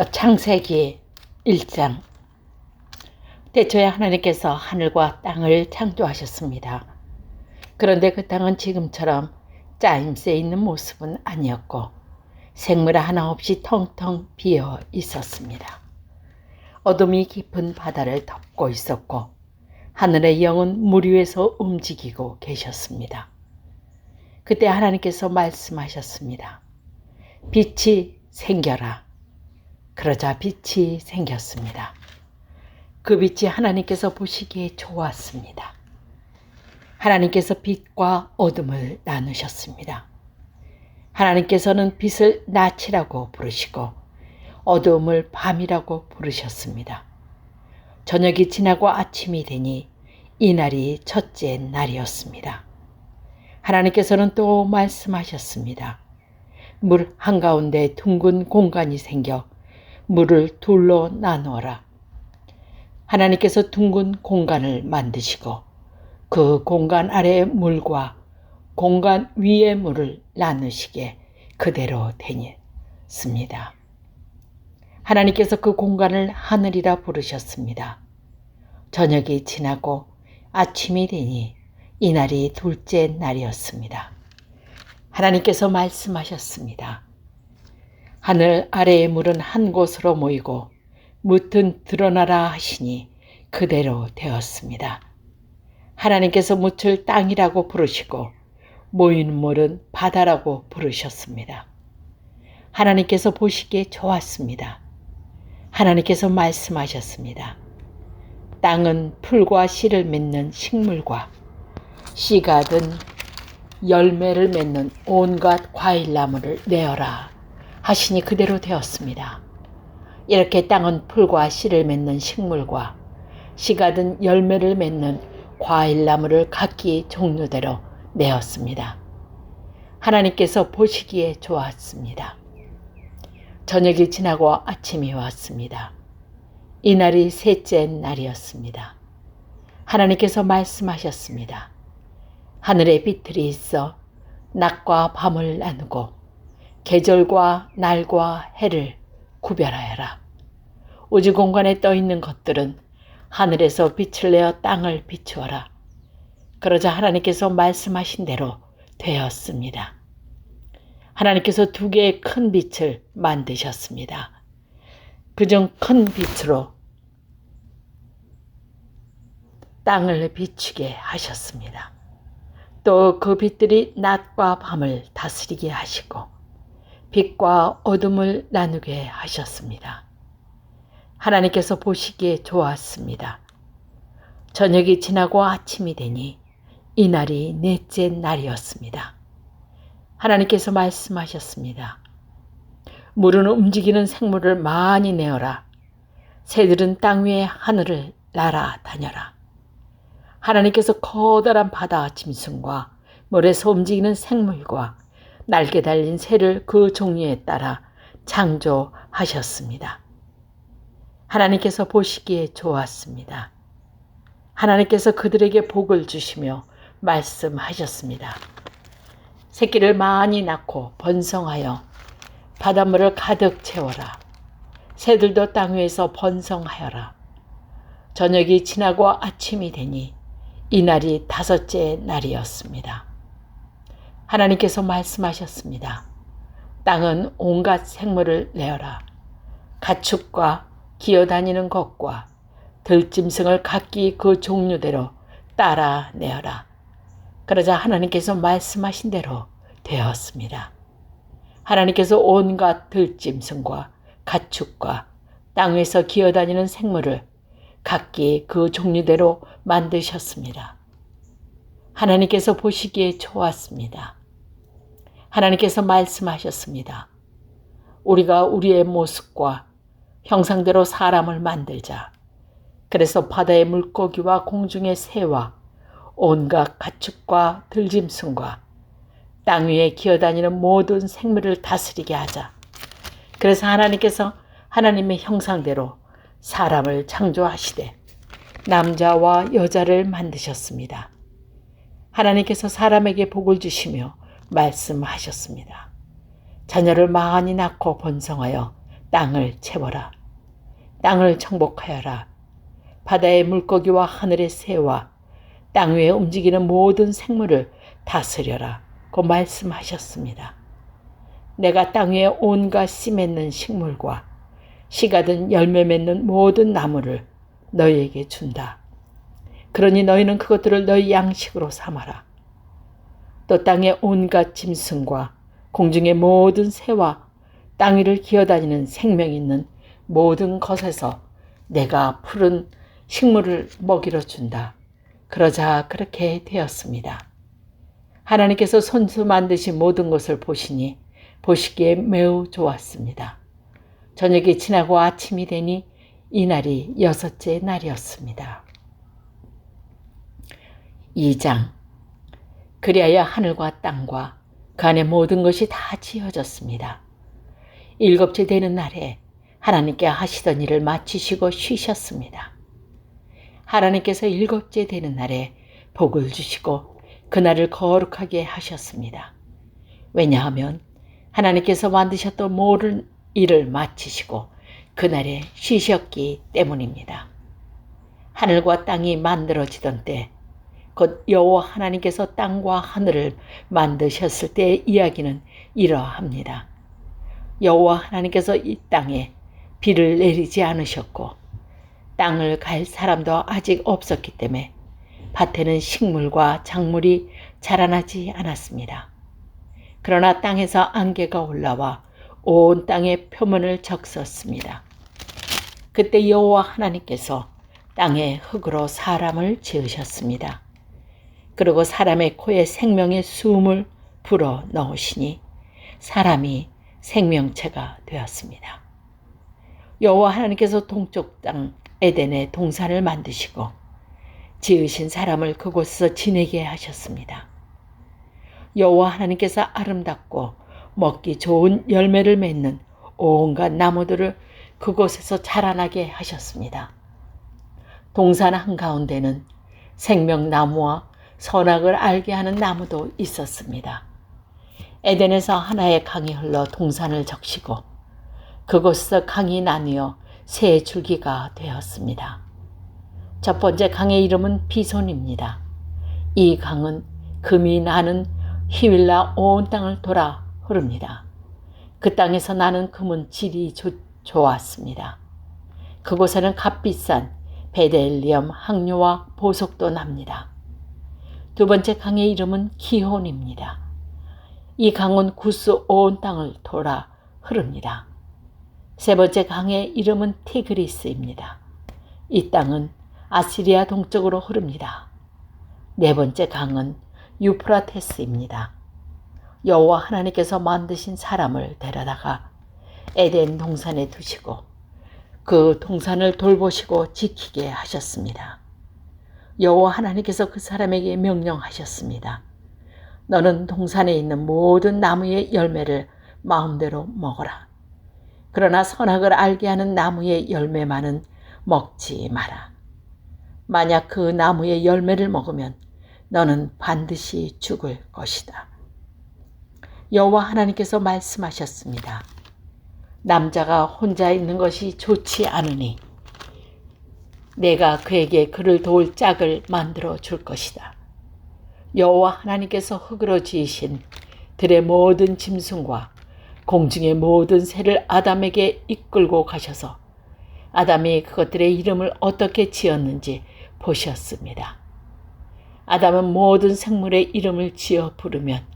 창세기 1장. 태초에 하나님께서 하늘과 땅을 창조하셨습니다. 그런데 그 땅은 지금처럼 짜임새 있는 모습은 아니었고 생물 하나 없이 텅텅 비어 있었습니다. 어둠이 깊은 바다를 덮고 있었고 하늘의 영은 물 위에서 움직이고 계셨습니다. 그때 하나님께서 말씀하셨습니다. 빛이 생겨라. 그러자 빛이 생겼습니다. 그 빛이 하나님께서 보시기에 좋았습니다. 하나님께서 빛과 어둠을 나누셨습니다. 하나님께서는 빛을 낮이라고 부르시고 어두움을 밤이라고 부르셨습니다. 저녁이 지나고 아침이 되니 이날이 첫째 날이었습니다. 하나님께서는 또 말씀하셨습니다. 물 한가운데 둥근 공간이 생겨 물을 둘로 나누어라. 하나님께서 둥근 공간을 만드시고 그 공간 아래의 물과 공간 위의 물을 나누시게 그대로 되었습니다. 하나님께서 그 공간을 하늘이라 부르셨습니다. 저녁이 지나고 아침이 되니 이날이 둘째 날이었습니다. 하나님께서 말씀하셨습니다. 하늘 아래의 물은 한 곳으로 모이고 뭇은 드러나라 하시니 그대로 되었습니다. 하나님께서 뭇을 땅이라고 부르시고 모이는 물은 바다라고 부르셨습니다. 하나님께서 보시기에 좋았습니다. 하나님께서 말씀하셨습니다. 땅은 풀과 씨를 맺는 식물과 씨가 든 열매를 맺는 온갖 과일나무를 내어라 하시니 그대로 되었습니다. 이렇게 땅은 풀과 씨를 맺는 식물과 씨가 든 열매를 맺는 과일나무를 각기 종류대로 내었습니다. 하나님께서 보시기에 좋았습니다. 저녁이 지나고 아침이 왔습니다. 이날이 셋째 날이었습니다. 하나님께서 말씀하셨습니다. 하늘에 비틀이 있어 낮과 밤을 나누고 계절과 날과 해를 구별하여라. 우주 공간에 떠 있는 것들은 하늘에서 빛을 내어 땅을 비추어라. 그러자 하나님께서 말씀하신 대로 되었습니다. 하나님께서 두 개의 큰 빛을 만드셨습니다. 그중 큰 빛으로 땅을 비추게 하셨습니다. 또 그 빛들이 낮과 밤을 다스리게 하시고 빛과 어둠을 나누게 하셨습니다. 하나님께서 보시기에 좋았습니다. 저녁이 지나고 아침이 되니 이날이 넷째 날이었습니다. 하나님께서 말씀하셨습니다. 물은 움직이는 생물을 많이 내어라. 새들은 땅 위에 하늘을 날아다녀라. 하나님께서 커다란 바다 짐승과 물에서 움직이는 생물과 날개 달린 새를 그 종류에 따라 창조하셨습니다. 하나님께서 보시기에 좋았습니다. 하나님께서 그들에게 복을 주시며 말씀하셨습니다. 새끼를 많이 낳고 번성하여 바닷물을 가득 채워라. 새들도 땅 위에서 번성하여라. 저녁이 지나고 아침이 되니 이날이 다섯째 날이었습니다. 하나님께서 말씀하셨습니다. 땅은 온갖 생물을 내어라. 가축과 기어다니는 것과 들짐승을 각기 그 종류대로 따라 내어라. 그러자 하나님께서 말씀하신 대로 되었습니다. 하나님께서 온갖 들짐승과 가축과 땅 위에서 기어다니는 생물을 각기 그 종류대로 만드셨습니다. 하나님께서 보시기에 좋았습니다. 하나님께서 말씀하셨습니다. 우리가 우리의 모습과 형상대로 사람을 만들자. 그래서 바다의 물고기와 공중의 새와 온갖 가축과 들짐승과 땅 위에 기어다니는 모든 생물을 다스리게 하자. 그래서 하나님께서 하나님의 형상대로 사람을 창조하시되 남자와 여자를 만드셨습니다. 하나님께서 사람에게 복을 주시며 말씀하셨습니다. 자녀를 많이 낳고 번성하여 땅을 채워라. 땅을 정복하여라. 바다의 물고기와 하늘의 새와 땅 위에 움직이는 모든 생물을 다스려라. 고 말씀하셨습니다. 내가 땅 위에 온갖 씨 맺는 식물과 씨가 든 열매 맺는 모든 나무를 너희에게 준다. 그러니 너희는 그것들을 너희 양식으로 삼아라. 또 땅의 온갖 짐승과 공중의 모든 새와 땅 위를 기어다니는 생명 있는 모든 것에서 내가 푸른 식물을 먹이러 준다. 그러자 그렇게 되었습니다. 하나님께서 손수 만드신 모든 것을 보시니 보시기에 매우 좋았습니다. 저녁이 지나고 아침이 되니 이날이 6째 날이었습니다. 2장. 그리하여 하늘과 땅과 그 안에 모든 것이 다 지어졌습니다. 7째 되는 날에 하나님께 하시던 일을 마치시고 쉬셨습니다. 하나님께서 7째 되는 날에 복을 주시고 그날을 거룩하게 하셨습니다. 왜냐하면 하나님께서 만드셨던 모든 일을 마치시고 그날에 쉬셨기 때문입니다. 하늘과 땅이 만들어지던 때, 곧 여호와 하나님께서 땅과 하늘을 만드셨을 때의 이야기는 이러합니다. 여호와 하나님께서 이 땅에 비를 내리지 않으셨고 땅을 갈 사람도 아직 없었기 때문에 밭에는 식물과 작물이 자라나지 않았습니다. 그러나 땅에서 안개가 올라와 온 땅의 표면을 적셨습니다. 그때 여호와 하나님께서 땅의 흙으로 사람을 지으셨습니다. 그리고 사람의 코에 생명의 숨을 불어 넣으시니 사람이 생명체가 되었습니다. 여호와 하나님께서 동쪽 땅 에덴의 동산을 만드시고 지으신 사람을 그곳에서 지내게 하셨습니다. 여호와 하나님께서 아름답고 먹기 좋은 열매를 맺는 온갖 나무들을 그곳에서 자라나게 하셨습니다. 동산 한가운데는 생명나무와 선악을 알게 하는 나무도 있었습니다. 에덴에서 하나의 강이 흘러 동산을 적시고 그곳에서 강이 나뉘어 세 줄기가 되었습니다. 첫 번째 강의 이름은 비손입니다. 이 강은 금이 나는 히윌라 온 땅을 돌아 흐릅니다. 그 땅에서 나는 금은 질이 좋았습니다. 그곳에는 값비싼 베델리엄 항료와 보석도 납니다. 두 번째 강의 이름은 기혼입니다. 이 강은 구스 온 땅을 돌아 흐릅니다. 세 번째 강의 이름은 티그리스입니다. 이 땅은 아시리아 동쪽으로 흐릅니다. 네 번째 강은 유프라테스입니다. 여호와 하나님께서 만드신 사람을 데려다가 에덴 동산에 두시고 그 동산을 돌보시고 지키게 하셨습니다. 여호와 하나님께서 그 사람에게 명령하셨습니다. 너는 동산에 있는 모든 나무의 열매를 마음대로 먹어라. 그러나 선악을 알게 하는 나무의 열매만은 먹지 마라. 만약 그 나무의 열매를 먹으면 너는 반드시 죽을 것이다. 여호와 하나님께서 말씀하셨습니다. 남자가 혼자 있는 것이 좋지 않으니 내가 그에게 그를 도울 짝을 만들어 줄 것이다. 여호와 하나님께서 흙으로 지으신 들의 모든 짐승과 공중의 모든 새를 아담에게 이끌고 가셔서 아담이 그것들의 이름을 어떻게 지었는지 보셨습니다. 아담은 모든 생물의 이름을 지어 부르면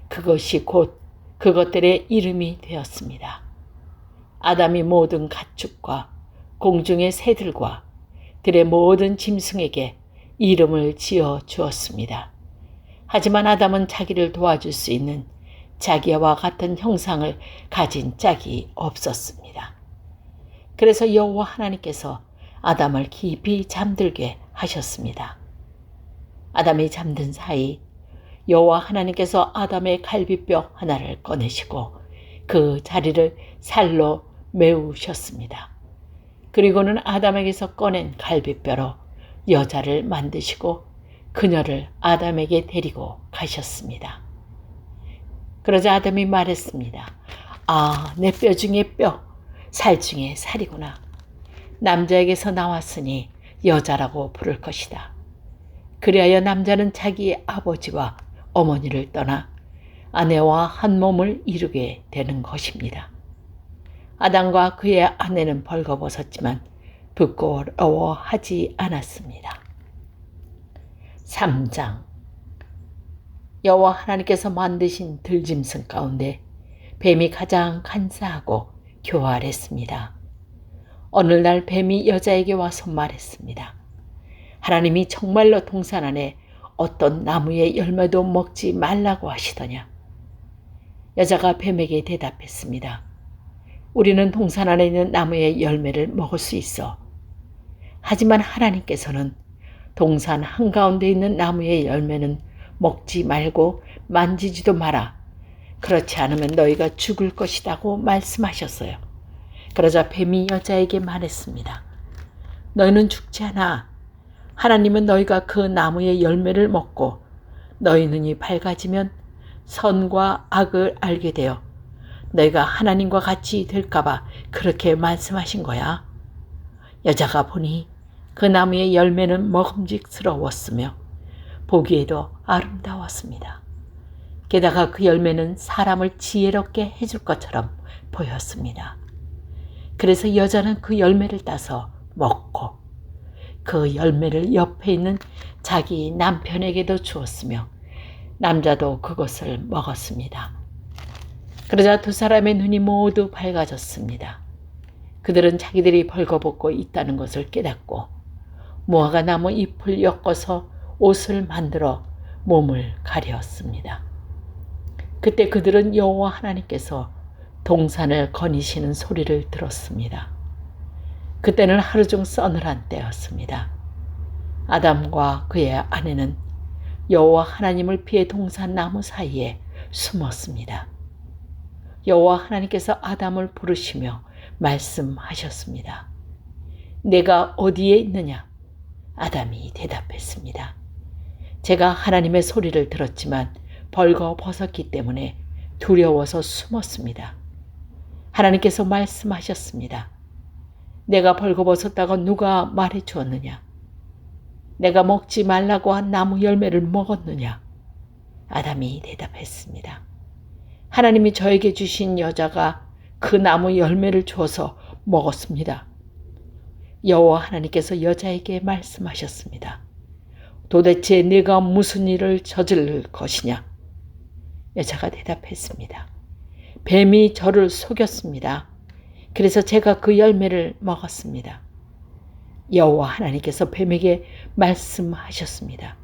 그것이 곧 그것들의 이름이 되었습니다. 아담이 모든 가축과 공중의 새들과 들의 모든 짐승에게 이름을 지어 주었습니다. 하지만 아담은 자기를 도와줄 수 있는 자기와 같은 형상을 가진 짝이 없었습니다. 그래서 여호와 하나님께서 아담을 깊이 잠들게 하셨습니다. 아담이 잠든 사이 여호와 하나님께서 아담의 갈비뼈 하나를 꺼내시고 그 자리를 살로 메우셨습니다. 그리고는 아담에게서 꺼낸 갈비뼈로 여자를 만드시고 그녀를 아담에게 데리고 가셨습니다. 그러자 아담이 말했습니다. 아, 내 뼈 중에 뼈, 살 중에 살이구나. 남자에게서 나왔으니 여자라고 부를 것이다. 그리하여 남자는 자기 아버지와 어머니를 떠나 아내와 한 몸을 이루게 되는 것입니다. 아담과 그의 아내는 벌거벗었지만 부끄러워하지 않았습니다. 3장. 여호와 하나님께서 만드신 들짐승 가운데 뱀이 가장 간사하고 교활했습니다. 어느 날 뱀이 여자에게 와서 말했습니다. 하나님이 정말로 동산 안에 어떤 나무의 열매도 먹지 말라고 하시더냐? 여자가 뱀에게 대답했습니다. 우리는 동산 안에 있는 나무의 열매를 먹을 수 있어. 하지만 하나님께서는 동산 한가운데 있는 나무의 열매는 먹지 말고 만지지도 마라. 그렇지 않으면 너희가 죽을 것이라고 말씀하셨어요. 그러자 뱀이 여자에게 말했습니다. 너희는 죽지 않아. 하나님은 너희가 그 나무의 열매를 먹고 너희 눈이 밝아지면 선과 악을 알게 되어 너희가 하나님과 같이 될까봐 그렇게 말씀하신 거야. 여자가 보니 그 나무의 열매는 먹음직스러웠으며 보기에도 아름다웠습니다. 게다가 그 열매는 사람을 지혜롭게 해줄 것처럼 보였습니다. 그래서 여자는 그 열매를 따서 먹고 그 열매를 옆에 있는 자기 남편에게도 주었으며 남자도 그것을 먹었습니다. 그러자 두 사람의 눈이 모두 밝아졌습니다. 그들은 자기들이 벌거벗고 있다는 것을 깨닫고 무화과 나무 잎을 엮어서 옷을 만들어 몸을 가렸습니다. 그때 그들은 여호와 하나님께서 동산을 거니시는 소리를 들었습니다. 그때는 하루 중 서늘한 때였습니다. 아담과 그의 아내는 여호와 하나님을 피해 동산 나무 사이에 숨었습니다. 여호와 하나님께서 아담을 부르시며 말씀하셨습니다. 내가 어디에 있느냐? 아담이 대답했습니다. 제가 하나님의 소리를 들었지만 벌거벗었기 때문에 두려워서 숨었습니다. 하나님께서 말씀하셨습니다. 내가 벌거벗었다고 누가 말해 주었느냐? 내가 먹지 말라고 한 나무 열매를 먹었느냐? 아담이 대답했습니다. 하나님이 저에게 주신 여자가 그 나무 열매를 주어서 먹었습니다. 여호와 하나님께서 여자에게 말씀하셨습니다. 도대체 네가 무슨 일을 저지를 것이냐? 여자가 대답했습니다. 뱀이 저를 속였습니다. 그래서 제가 그 열매를 먹었습니다. 여호와 하나님께서 뱀에게 말씀하셨습니다.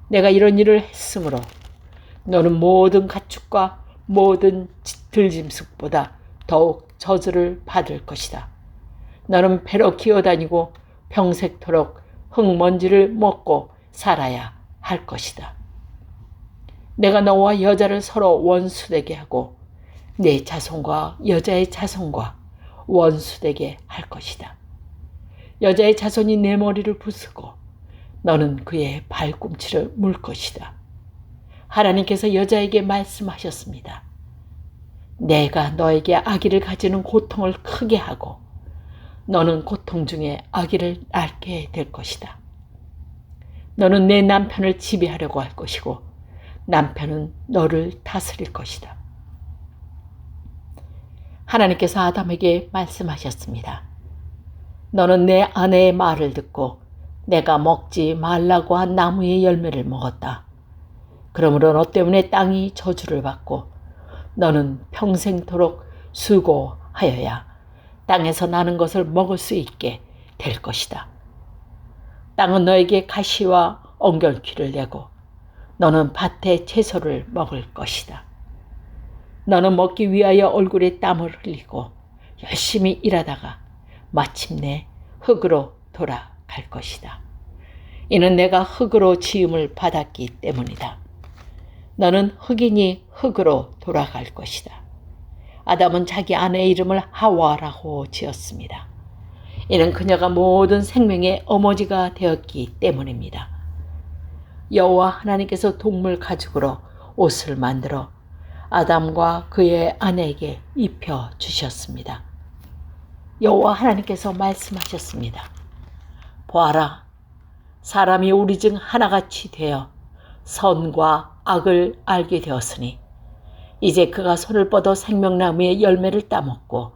내가 이런 일을 했으므로 너는 모든 가축과 모든 들짐승보다 더욱 저주를 받을 것이다. 너는 배로 기어다니고 평생토록 흙먼지를 먹고 살아야 할 것이다. 내가 너와 여자를 서로 원수되게 하고 내 자손과 여자의 자손과 원수되게 할 것이다. 여자의 자손이 내 머리를 부수고 너는 그의 발꿈치를 물 것이다. 하나님께서 여자에게 말씀하셨습니다. 내가 너에게 아기를 가지는 고통을 크게 하고 너는 고통 중에 아기를 낳게 될 것이다. 너는 내 남편을 지배하려고 할 것이고 남편은 너를 다스릴 것이다. 하나님께서 아담에게 말씀하셨습니다. 너는 내 아내의 말을 듣고 내가 먹지 말라고 한 나무의 열매를 먹었다. 그러므로 너 때문에 땅이 저주를 받고 너는 평생토록 수고하여야 땅에서 나는 것을 먹을 수 있게 될 것이다. 땅은 너에게 가시와 엉겅퀴를 내고 너는 밭의 채소를 먹을 것이다. 너는 먹기 위하여 얼굴에 땀을 흘리고 열심히 일하다가 마침내 흙으로 돌아갈 것이다. 이는 내가 흙으로 지음을 받았기 때문이다. 너는 흙이니 흙으로 돌아갈 것이다. 아담은 자기 아내의 이름을 하와라고 지었습니다. 이는 그녀가 모든 생명의 어머니가 되었기 때문입니다. 여호와 하나님께서 동물 가죽으로 옷을 만들어 아담과 그의 아내에게 입혀 주셨습니다. 여호와 하나님께서 말씀하셨습니다. 보아라, 사람이 우리 중 하나같이 되어 선과 악을 알게 되었으니 이제 그가 손을 뻗어 생명나무의 열매를 따먹고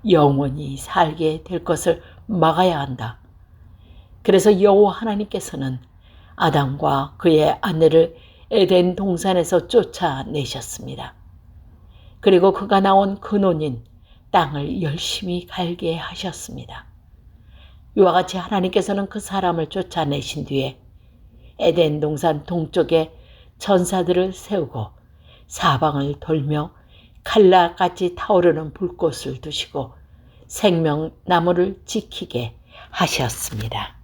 영원히 살게 될 것을 막아야 한다. 그래서 여호와 하나님께서는 아담과 그의 아내를 에덴 동산에서 쫓아내셨습니다. 그리고 그가 나온 근원인 땅을 열심히 갈게 하셨습니다. 이와 같이 하나님께서는 그 사람을 쫓아내신 뒤에 에덴 동산 동쪽에 천사들을 세우고 사방을 돌며 칼날같이 타오르는 불꽃을 두시고 생명나무를 지키게 하셨습니다.